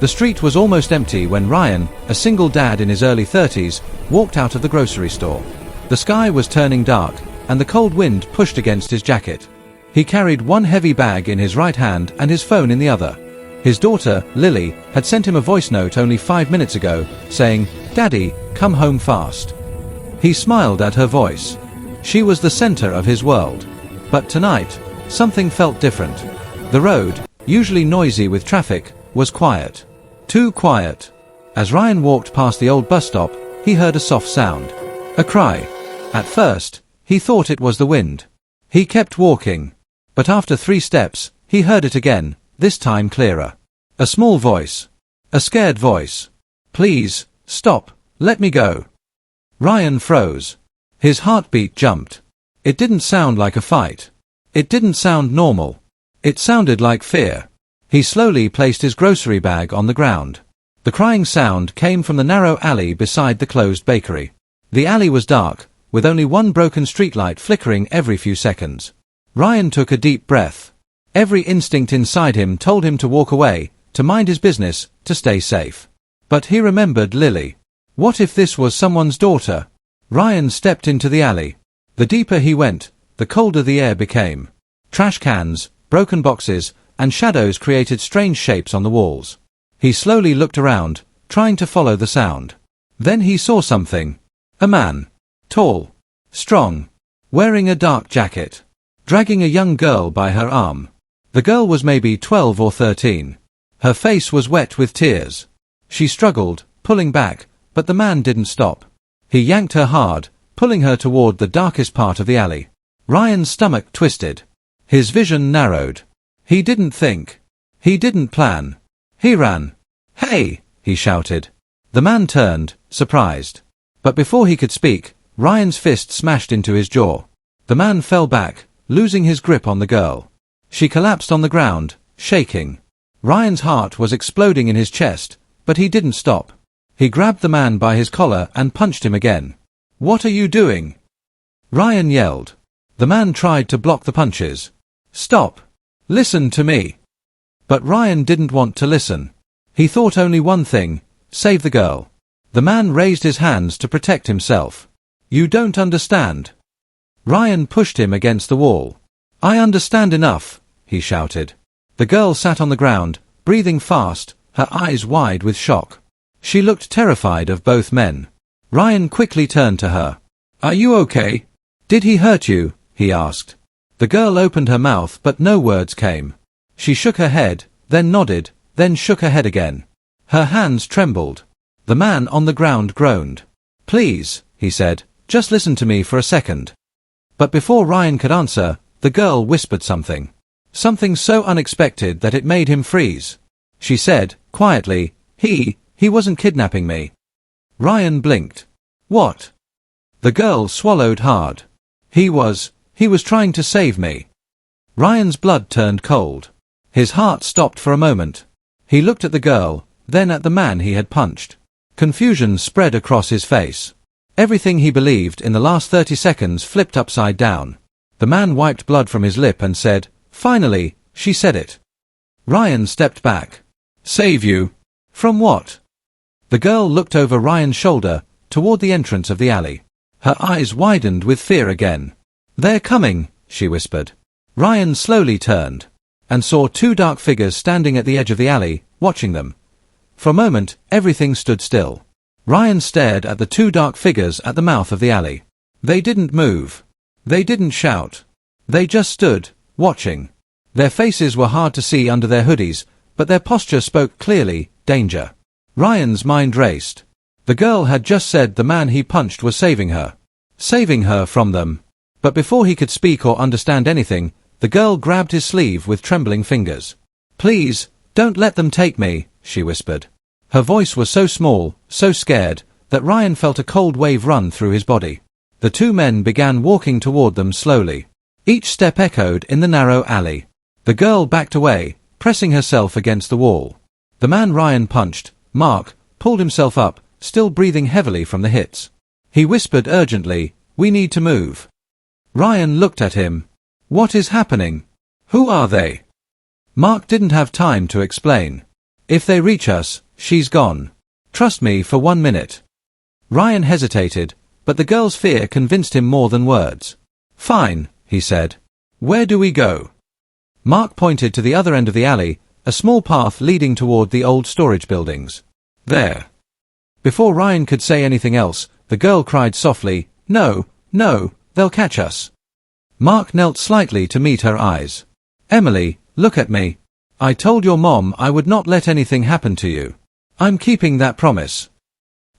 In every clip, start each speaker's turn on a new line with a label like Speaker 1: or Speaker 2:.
Speaker 1: The street was almost empty when Ryan, a single dad in his early 30s, walked out of the grocery store. The sky was turning dark, and the cold wind pushed against his jacket. He carried one heavy bag in his right hand and his phone in the other. His daughter, Lily, had sent him a voice note only 5 minutes ago, saying, "Daddy, come home fast." He smiled at her voice. She was the center of his world. But tonight, something felt different. The road, usually noisy with traffic, was quiet. Too quiet. As Ryan walked past the old bus stop, he heard a soft sound. A cry. At first, he thought it was the wind. He kept walking. But after 3 steps, he heard it again, this time clearer. A small voice. A scared voice. "Please, stop, let me go." Ryan froze. His heartbeat jumped. It didn't sound like a fight. It didn't sound normal. It sounded like fear. He slowly placed his grocery bag on the ground. The crying sound came from the narrow alley beside the closed bakery. The alley was dark, with only one broken streetlight flickering every few seconds. Ryan took a deep breath. Every instinct inside him told him to walk away, to mind his business, to stay safe. But he remembered Lily. What if this was someone's daughter? Ryan stepped into the alley. The deeper he went, the colder the air became. Trash cans, broken boxes, and shadows created strange shapes on the walls. He slowly looked around, trying to follow the sound. Then he saw something. A man. Tall. Strong. Wearing a dark jacket. Dragging a young girl by her arm. The girl was maybe 12 or 13. Her face was wet with tears. She struggled, pulling back, but the man didn't stop. He yanked her hard, pulling her toward the darkest part of the alley. Ryan's stomach twisted. His vision narrowed. He didn't think. He didn't plan. He ran. "Hey!" he shouted. The man turned, surprised. But before he could speak, Ryan's fist smashed into his jaw. The man fell back, losing his grip on the girl. She collapsed on the ground, shaking. Ryan's heart was exploding in his chest, but he didn't stop. He grabbed the man by his collar and punched him again. "What are you doing?" Ryan yelled. The man tried to block the punches. "Stop! Listen to me." But Ryan didn't want to listen. He thought only one thing: save the girl. The man raised his hands to protect himself. "You don't understand." Ryan pushed him against the wall. "I understand enough," he shouted. The girl sat on the ground, breathing fast, her eyes wide with shock. She looked terrified of both men. Ryan quickly turned to her. "Are you okay? Did he hurt you?" he asked. The girl opened her mouth but no words came. She shook her head, then nodded, then shook her head again. Her hands trembled. The man on the ground groaned. "Please," he said, "just listen to me for a second." But before Ryan could answer, the girl whispered something. Something so unexpected that it made him freeze. She said, quietly, He wasn't kidnapping me." Ryan blinked. "What?" The girl swallowed hard. He was trying to save me." Ryan's blood turned cold. His heart stopped for a moment. He looked at the girl, then at the man he had punched. Confusion spread across his face. Everything he believed in the last 30 seconds flipped upside down. The man wiped blood from his lip and said, "Finally, she said it." Ryan stepped back. "Save you? From what?" The girl looked over Ryan's shoulder, toward the entrance of the alley. Her eyes widened with fear again. "They're coming," she whispered. Ryan slowly turned, and saw 2 dark figures standing at the edge of the alley, watching them. For a moment, everything stood still. Ryan stared at the 2 dark figures at the mouth of the alley. They didn't move. They didn't shout. They just stood, watching. Their faces were hard to see under their hoodies, but their posture spoke clearly: danger. Ryan's mind raced. The girl had just said the man he punched was saving her. Saving her from them. But before he could speak or understand anything, the girl grabbed his sleeve with trembling fingers. "Please, don't let them take me," she whispered. Her voice was so small, so scared, that Ryan felt a cold wave run through his body. The 2 men began walking toward them slowly. Each step echoed in the narrow alley. The girl backed away, pressing herself against the wall. The man Ryan punched, Mark, pulled himself up, still breathing heavily from the hits. He whispered urgently, "We need to move." Ryan looked at him. "What is happening? Who are they?" Mark didn't have time to explain. If they reach us, she's gone. Trust me for 1 minute. Ryan hesitated, but the girl's fear convinced him more than words. Fine, he said. Where do we go? Mark pointed to the other end of the alley, a small path leading toward the old storage buildings. There. Before Ryan could say anything else, the girl cried softly, No, no, they'll catch us. Mark knelt slightly to meet her eyes. Emily, look at me. I told your mom I would not let anything happen to you. I'm keeping that promise.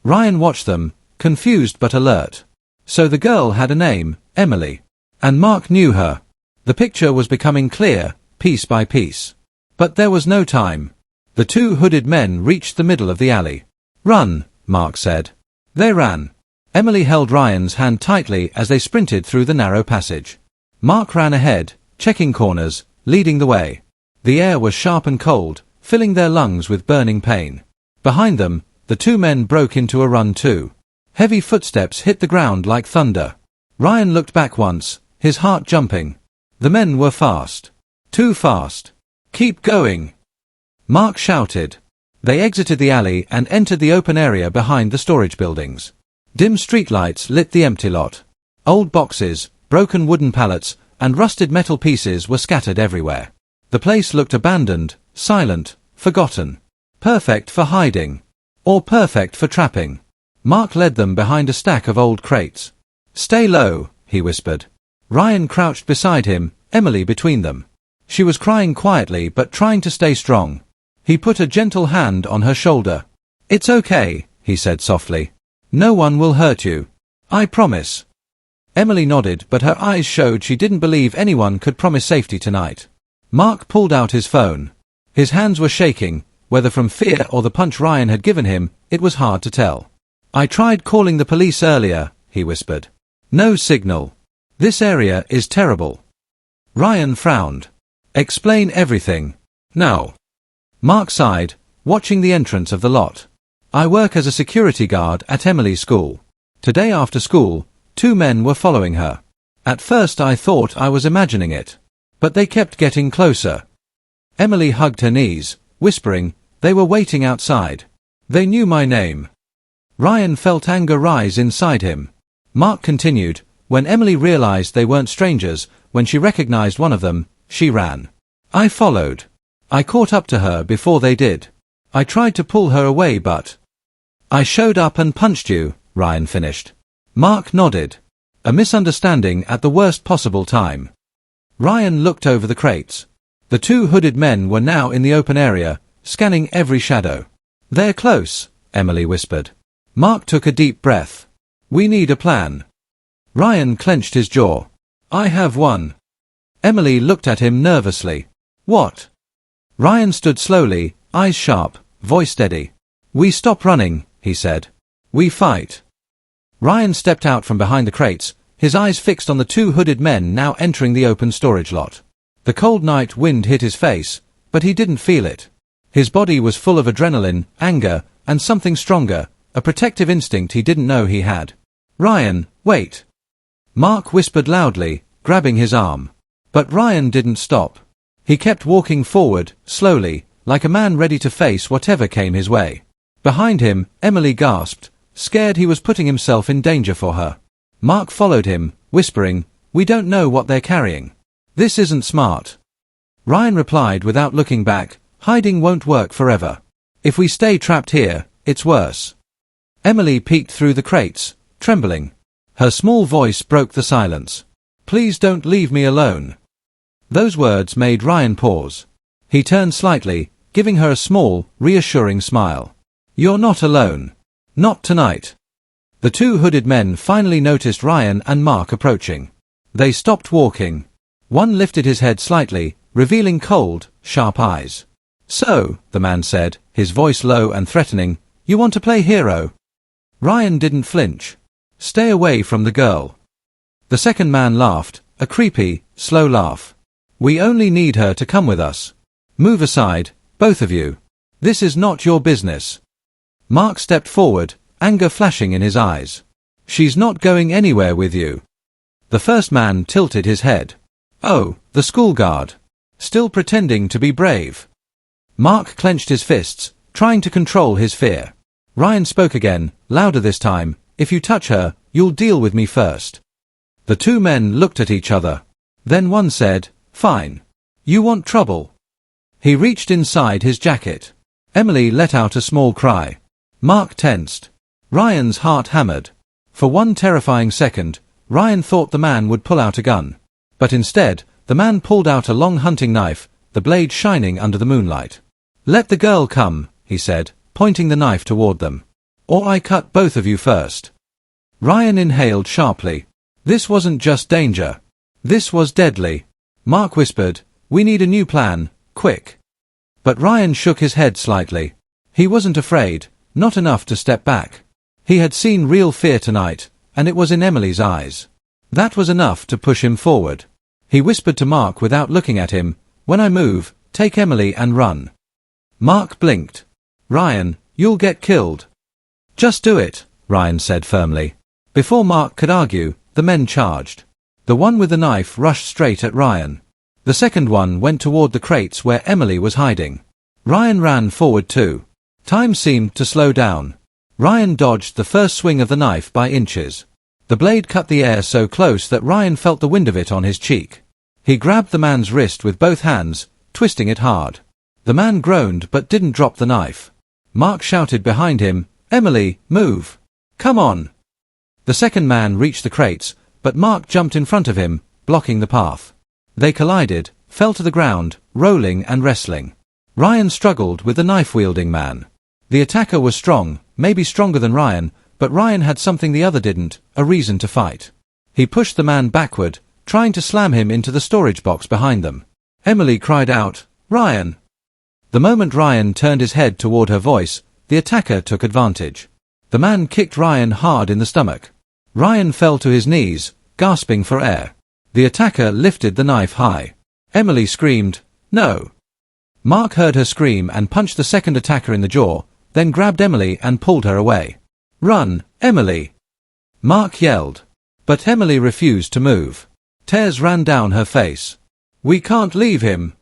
Speaker 1: Ryan watched them, confused but alert. So the girl had a name, Emily. And Mark knew her. The picture was becoming clear, piece by piece. But there was no time. The two hooded men reached the middle of the alley. Run, Mark said. They ran. Emily held Ryan's hand tightly as they sprinted through the narrow passage. Mark ran ahead, checking corners, leading the way. The air was sharp and cold, filling their lungs with burning pain. Behind them, the two men broke into a run too. Heavy footsteps hit the ground like thunder. Ryan looked back once, his heart jumping. The men were fast. Too fast. Keep going. Mark shouted. They exited the alley and entered the open area behind the storage buildings. Dim streetlights lit the empty lot. Old boxes, broken wooden pallets, and rusted metal pieces were scattered everywhere. The place looked abandoned, silent, forgotten. Perfect for hiding. Or perfect for trapping. Mark led them behind a stack of old crates. Stay low, he whispered. Ryan crouched beside him, Emily between them. She was crying quietly but trying to stay strong. He put a gentle hand on her shoulder. It's okay, he said softly. No one will hurt you. I promise. Emily nodded, but her eyes showed she didn't believe anyone could promise safety tonight. Mark pulled out his phone. His hands were shaking, whether from fear or the punch Ryan had given him, it was hard to tell. I tried calling the police earlier, he whispered. No signal. This area is terrible. Ryan frowned. Explain everything. Now. Mark sighed, watching the entrance of the lot. I work as a security guard at Emily's school. Today after school, two men were following her. At first I thought I was imagining it. But they kept getting closer. Emily hugged her knees, whispering, they were waiting outside. They knew my name. Ryan felt anger rise inside him. Mark continued, when Emily realized they weren't strangers, when she recognized one of them, she ran. I followed. I caught up to her before they did. I tried to pull her away but... I showed up and punched you, Ryan finished. Mark nodded. A misunderstanding at the worst possible time. Ryan looked over the crates. The two hooded men were now in the open area, scanning every shadow. They're close, Emily whispered. Mark took a deep breath. We need a plan. Ryan clenched his jaw. I have one. Emily looked at him nervously. What? Ryan stood slowly, eyes sharp, voice steady. We stop running, he said. We fight. Ryan stepped out from behind the crates, his eyes fixed on the two hooded men now entering the open storage lot. The cold night wind hit his face, but he didn't feel it. His body was full of adrenaline, anger, and something stronger, a protective instinct he didn't know he had. Ryan, wait. Mark whispered loudly, grabbing his arm. But Ryan didn't stop. He kept walking forward, slowly, like a man ready to face whatever came his way. Behind him, Emily gasped, scared he was putting himself in danger for her. Mark followed him, whispering, we don't know what they're carrying. This isn't smart. Ryan replied without looking back, hiding won't work forever. If we stay trapped here, it's worse. Emily peeked through the crates, trembling. Her small voice broke the silence. Please don't leave me alone. Those words made Ryan pause. He turned slightly, giving her a small, reassuring smile. You're not alone. Not tonight. The two hooded men finally noticed Ryan and Mark approaching. They stopped walking. One lifted his head slightly, revealing cold, sharp eyes. So, the man said, his voice low and threatening, you want to play hero? Ryan didn't flinch. Stay away from the girl. The second man laughed, a creepy, slow laugh. We only need her to come with us. Move aside, both of you. This is not your business. Mark stepped forward, anger flashing in his eyes. She's not going anywhere with you. The first man tilted his head. Oh, the school guard. Still pretending to be brave. Mark clenched his fists, trying to control his fear. Ryan spoke again, louder this time. "If you touch her, you'll deal with me first." The two men looked at each other. Then one said, "Fine. You want trouble?" He reached inside his jacket. Emily let out a small cry. Mark tensed. Ryan's heart hammered. For one terrifying second, Ryan thought the man would pull out a gun. But instead, the man pulled out a long hunting knife, the blade shining under the moonlight. "Let the girl come," he said, pointing the knife toward them. "Or I cut both of you first." Ryan inhaled sharply. This wasn't just danger. This was deadly. Mark whispered, "We need a new plan, quick." But Ryan shook his head slightly. He wasn't afraid, not enough to step back. He had seen real fear tonight, and it was in Emily's eyes. That was enough to push him forward. He whispered to Mark without looking at him, "When I move, take Emily and run." Mark blinked. "Ryan, you'll get killed." "Just do it," Ryan said firmly. Before Mark could argue, the men charged. The one with the knife rushed straight at Ryan. The second one went toward the crates where Emily was hiding. Ryan ran forward too. Time seemed to slow down. Ryan dodged the first swing of the knife by inches. The blade cut the air so close that Ryan felt the wind of it on his cheek. He grabbed the man's wrist with both hands, twisting it hard. The man groaned but didn't drop the knife. Mark shouted behind him, "Emily, move! Come on!" The second man reached the crates, but Mark jumped in front of him, blocking the path. They collided, fell to the ground, rolling and wrestling. Ryan struggled with the knife-wielding man. The attacker was strong, maybe stronger than Ryan, but Ryan had something the other didn't, a reason to fight. He pushed the man backward, trying to slam him into the storage box behind them. Emily cried out, "Ryan!" The moment Ryan turned his head toward her voice, the attacker took advantage. The man kicked Ryan hard in the stomach. Ryan fell to his knees, gasping for air. The attacker lifted the knife high. Emily screamed, "No!" Mark heard her scream and punched the second attacker in the jaw, then grabbed Emily and pulled her away. "Run, Emily!" Mark yelled. But Emily refused to move. Tears ran down her face. "We can't leave him."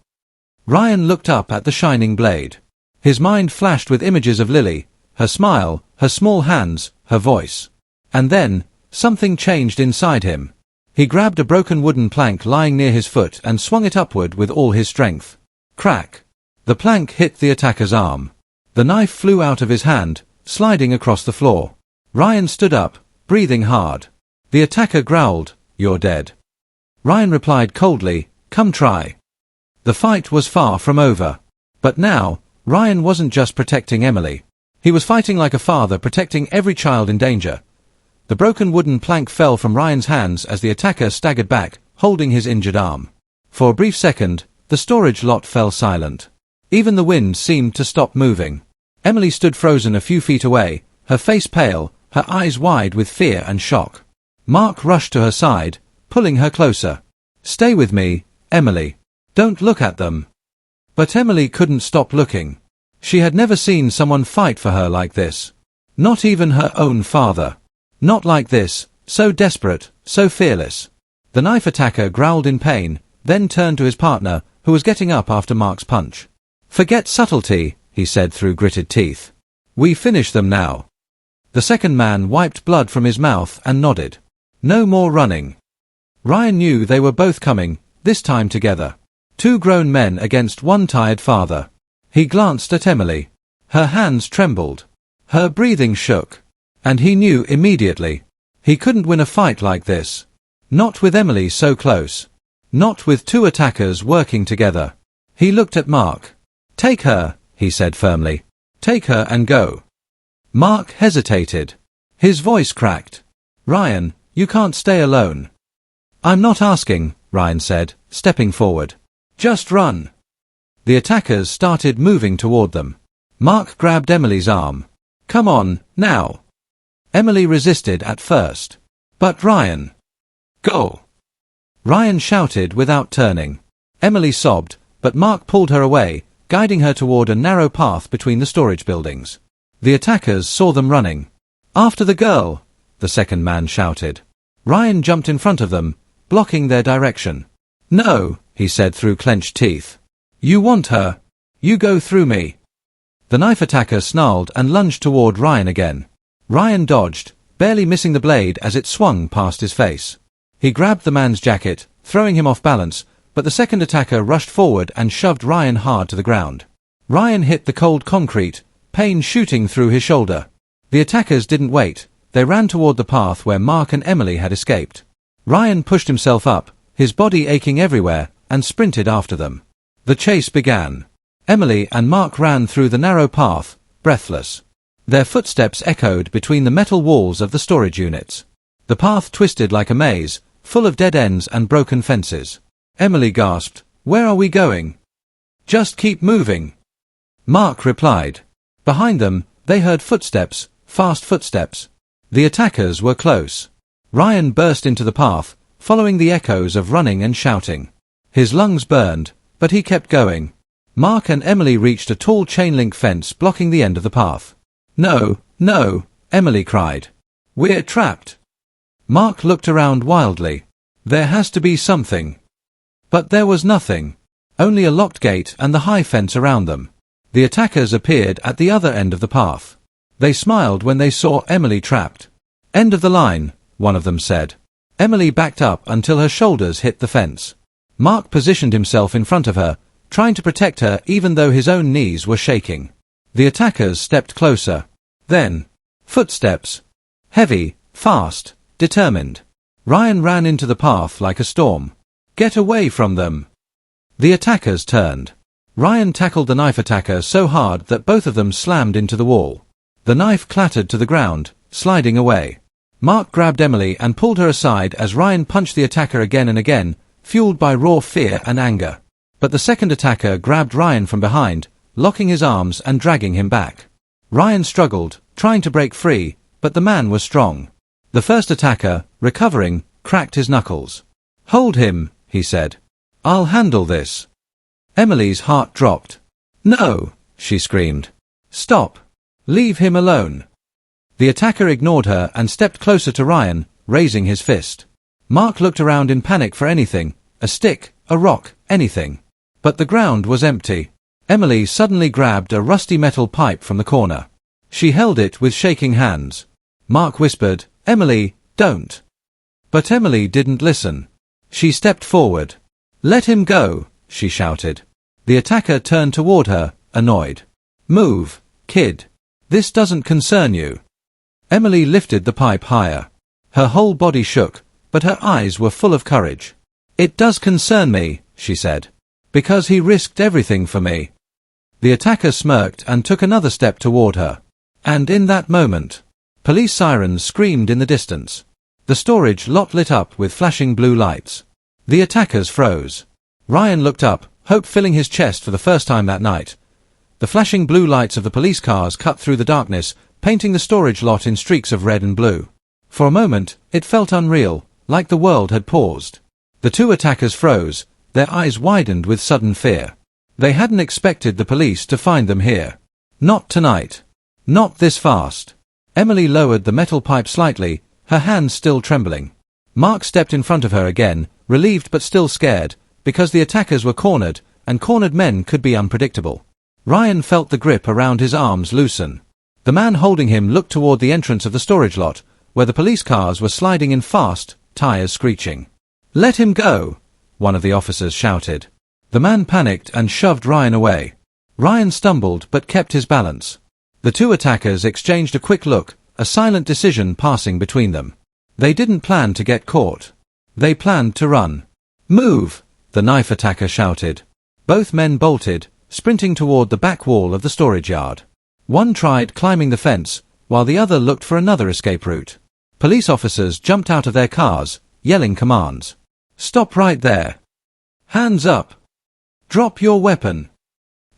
Speaker 1: Ryan looked up at the shining blade. His mind flashed with images of Lily, her smile, her small hands, her voice. And then, something changed inside him. He grabbed a broken wooden plank lying near his foot and swung it upward with all his strength. Crack! The plank hit the attacker's arm. The knife flew out of his hand, sliding across the floor. Ryan stood up, breathing hard. The attacker growled, "You're dead." Ryan replied coldly, "Come try." The fight was far from over. But now, Ryan wasn't just protecting Emily. He was fighting like a father protecting every child in danger. The broken wooden plank fell from Ryan's hands as the attacker staggered back, holding his injured arm. For a brief second, the storage lot fell silent. Even the wind seemed to stop moving. Emily stood frozen a few feet away, her face pale, her eyes wide with fear and shock. Mark rushed to her side, pulling her closer. "Stay with me, Emily. Don't look at them." But Emily couldn't stop looking. She had never seen someone fight for her like this. Not even her own father. Not like this, so desperate, so fearless. The knife attacker growled in pain, then turned to his partner, who was getting up after Mark's punch. "Forget subtlety," he said through gritted teeth. "We finish them now." The second man wiped blood from his mouth and nodded. "No more running." Ryan knew they were both coming, this time together. Two grown men against one tired father. He glanced at Emily. Her hands trembled. Her breathing shook. And he knew immediately. He couldn't win a fight like this. Not with Emily so close. Not with two attackers working together. He looked at Mark. "Take her," he said firmly. "Take her and go." Mark hesitated. His voice cracked. "Ryan, you can't stay alone." "I'm not asking," Ryan said, stepping forward. "Just run." The attackers started moving toward them. Mark grabbed Emily's arm. "Come on, now." Emily resisted at first. "But Ryan." "Go!" Ryan shouted without turning. Emily sobbed, but Mark pulled her away, guiding her toward a narrow path between the storage buildings. The attackers saw them running. "After the girl!" the second man shouted. Ryan jumped in front of them, blocking their direction. "No," he said through clenched teeth. "You want her." You go through me. The knife attacker snarled and lunged toward Ryan again. Ryan dodged, barely missing the blade as it swung past his face. He grabbed the man's jacket, throwing him off balance, but the second attacker rushed forward and shoved Ryan hard to the ground. Ryan hit the cold concrete, pain shooting through his shoulder. The attackers didn't wait. They ran toward the path where Mark and Emily had escaped. Ryan pushed himself up, his body aching everywhere, and sprinted after them. The chase began. Emily and Mark ran through the narrow path, breathless. Their footsteps echoed between the metal walls of the storage units. The path twisted like a maze, full of dead ends and broken fences. Emily gasped, "Where are we going?" "Just keep moving," Mark replied. Behind them, they heard footsteps, fast footsteps. The attackers were close. Ryan burst into the path, following the echoes of running and shouting. His lungs burned, but he kept going. Mark and Emily reached a tall chain-link fence blocking the end of the path. "No, no," Emily cried. "We're trapped." Mark looked around wildly. There has to be something. But there was nothing. Only a locked gate and the high fence around them. The attackers appeared at the other end of the path. They smiled when they saw Emily trapped. "End of the line," one of them said. Emily backed up until her shoulders hit the fence. Mark positioned himself in front of her, trying to protect her even though his own knees were shaking. The attackers stepped closer. Then, footsteps. Heavy, fast, determined. Ryan ran into the path like a storm. "Get away from them!" The attackers turned. Ryan tackled the knife attacker so hard that both of them slammed into the wall. The knife clattered to the ground, sliding away. Mark grabbed Emily and pulled her aside as Ryan punched the attacker again and again, fueled by raw fear and anger. But the second attacker grabbed Ryan from behind, locking his arms and dragging him back. Ryan struggled, trying to break free, but the man was strong. The first attacker, recovering, cracked his knuckles. "Hold him," he said. "I'll handle this." Emily's heart dropped. "No," she screamed. "Stop. Leave him alone." The attacker ignored her and stepped closer to Ryan, raising his fist. Mark looked around in panic for anything, a stick, a rock, anything. But the ground was empty. Emily suddenly grabbed a rusty metal pipe from the corner. She held it with shaking hands. Mark whispered, "Emily, don't." But Emily didn't listen. She stepped forward. "Let him go," she shouted. The attacker turned toward her, annoyed. "Move, kid. This doesn't concern you." Emily lifted the pipe higher. Her whole body shook, but her eyes were full of courage. "It does concern me," she said. "Because he risked everything for me." The attacker smirked and took another step toward her. And in that moment, police sirens screamed in the distance. The storage lot lit up with flashing blue lights. The attackers froze. Ryan looked up, hope filling his chest for the first time that night. The flashing blue lights of the police cars cut through the darkness, painting the storage lot in streaks of red and blue. For a moment, it felt unreal, like the world had paused. The two attackers froze, their eyes widened with sudden fear. They hadn't expected the police to find them here. Not tonight. Not this fast. Emily lowered the metal pipe slightly, her hands still trembling. Mark stepped in front of her again, relieved but still scared, because the attackers were cornered, and cornered men could be unpredictable. Ryan felt the grip around his arms loosen. The man holding him looked toward the entrance of the storage lot, where the police cars were sliding in fast, tires screeching. "Let him go," one of the officers shouted. The man panicked and shoved Ryan away. Ryan stumbled but kept his balance. The two attackers exchanged a quick look, a silent decision passing between them. They didn't plan to get caught. They planned to run. "Move!" the knife attacker shouted. Both men bolted, sprinting toward the back wall of the storage yard. One tried climbing the fence, while the other looked for another escape route. Police officers jumped out of their cars, yelling commands. "Stop right there! Hands up! Drop your weapon!"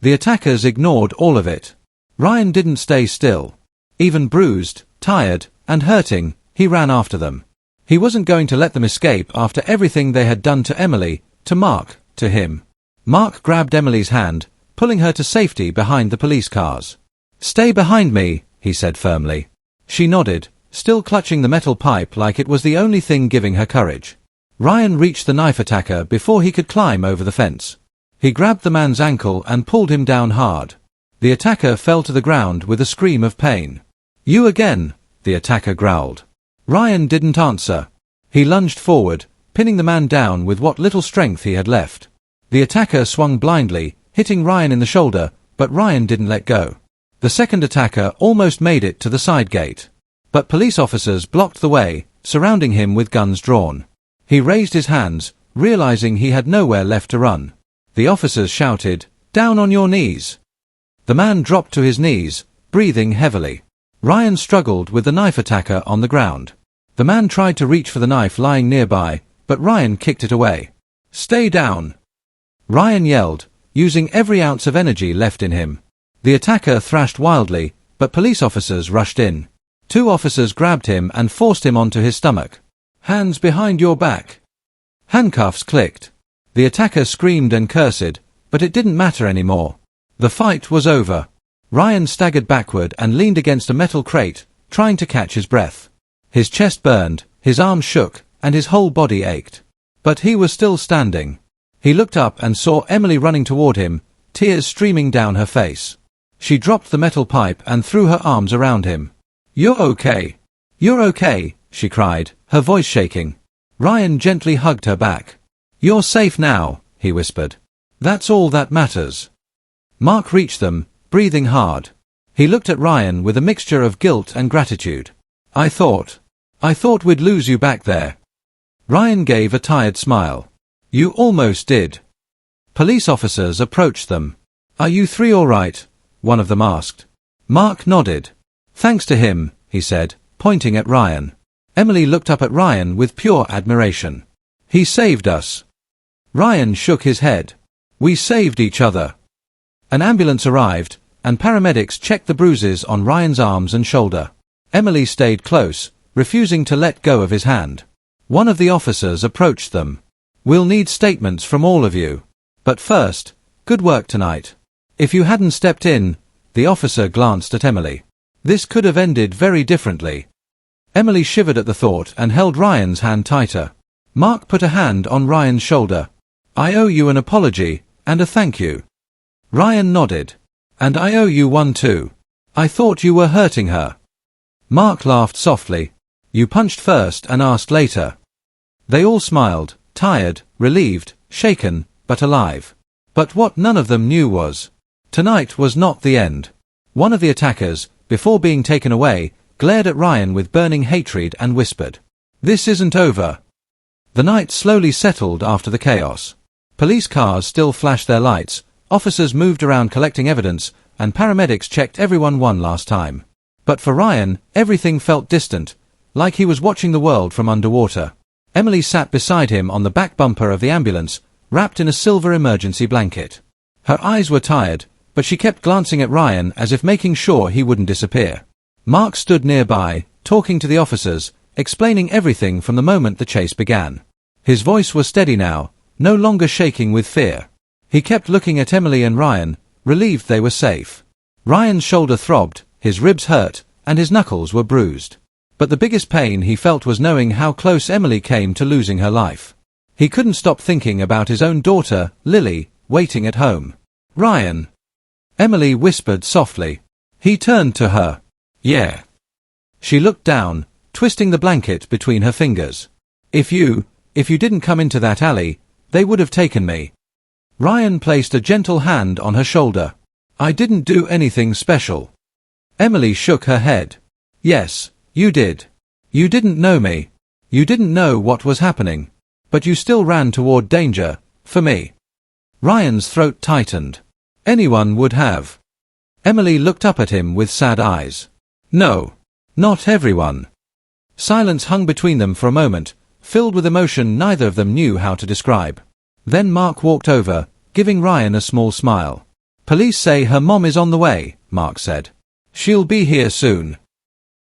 Speaker 1: The attackers ignored all of it. Ryan didn't stay still. Even bruised, tired, and hurting, he ran after them. He wasn't going to let them escape after everything they had done to Emily, to Mark, to him. Mark grabbed Emily's hand, pulling her to safety behind the police cars. "Stay behind me," he said firmly. She nodded, still clutching the metal pipe like it was the only thing giving her courage. Ryan reached the knife attacker before he could climb over the fence. He grabbed the man's ankle and pulled him down hard. The attacker fell to the ground with a scream of pain. "You again," the attacker growled. Ryan didn't answer. He lunged forward, pinning the man down with what little strength he had left. The attacker swung blindly, hitting Ryan in the shoulder, but Ryan didn't let go. The second attacker almost made it to the side gate. But police officers blocked the way, surrounding him with guns drawn. He raised his hands, realizing he had nowhere left to run. The officers shouted, "Down on your knees!" The man dropped to his knees, breathing heavily. Ryan struggled with the knife attacker on the ground. The man tried to reach for the knife lying nearby, but Ryan kicked it away. "Stay down!" Ryan yelled, using every ounce of energy left in him. The attacker thrashed wildly, but police officers rushed in. 2 officers grabbed him and forced him onto his stomach. "Hands behind your back!" Handcuffs clicked. The attacker screamed and cursed, but it didn't matter anymore. The fight was over. Ryan staggered backward and leaned against a metal crate, trying to catch his breath. His chest burned, his arms shook, and his whole body ached. But he was still standing. He looked up and saw Emily running toward him, tears streaming down her face. She dropped the metal pipe and threw her arms around him. "You're okay. You're okay," she cried, her voice shaking. Ryan gently hugged her back. "You're safe now," he whispered. "That's all that matters." Mark reached them, breathing hard. He looked at Ryan with a mixture of guilt and gratitude. I thought we'd lose you back there." Ryan gave a tired smile. "You almost did." Police officers approached them. "Are you 3 all right?" one of them asked. Mark nodded. "Thanks to him," he said, pointing at Ryan. Emily looked up at Ryan with pure admiration. "He saved us." Ryan shook his head. "We saved each other." An ambulance arrived, and paramedics checked the bruises on Ryan's arms and shoulder. Emily stayed close, refusing to let go of his hand. One of the officers approached them. "We'll need statements from all of you. But first, good work tonight." "If you hadn't stepped in," the officer glanced at Emily. "This could have ended very differently." Emily shivered at the thought and held Ryan's hand tighter. Mark put a hand on Ryan's shoulder. "I owe you an apology, and a thank you." Ryan nodded. "And I owe you one too. I thought you were hurting her." Mark laughed softly. "You punched first and asked later." They all smiled, tired, relieved, shaken, but alive. But what none of them knew was, tonight was not the end. One of the attackers, before being taken away, glared at Ryan with burning hatred and whispered, "This isn't over." The night slowly settled after the chaos. Police cars still flashed their lights, officers moved around collecting evidence, and paramedics checked everyone one last time. But for Ryan, everything felt distant, like he was watching the world from underwater. Emily sat beside him on the back bumper of the ambulance, wrapped in a silver emergency blanket. Her eyes were tired, but she kept glancing at Ryan as if making sure he wouldn't disappear. Mark stood nearby, talking to the officers, explaining everything from the moment the chase began. His voice was steady now, no longer shaking with fear. He kept looking at Emily and Ryan, relieved they were safe. Ryan's shoulder throbbed, his ribs hurt, and his knuckles were bruised. But the biggest pain he felt was knowing how close Emily came to losing her life. He couldn't stop thinking about his own daughter, Lily, waiting at home. "Ryan," Emily whispered softly. He turned to her. "Yeah." She looked down, twisting the blanket between her fingers. If you didn't come into that alley, they would have taken me." Ryan placed a gentle hand on her shoulder. "I didn't do anything special." Emily shook her head. "Yes, you did. You didn't know me. You didn't know what was happening. But you still ran toward danger, for me." Ryan's throat tightened. "Anyone would have." Emily looked up at him with sad eyes. "No. Not everyone." Silence hung between them for a moment, filled with emotion neither of them knew how to describe. Then Mark walked over, giving Ryan a small smile. "Police say her mom is on the way," Mark said. "She'll be here soon."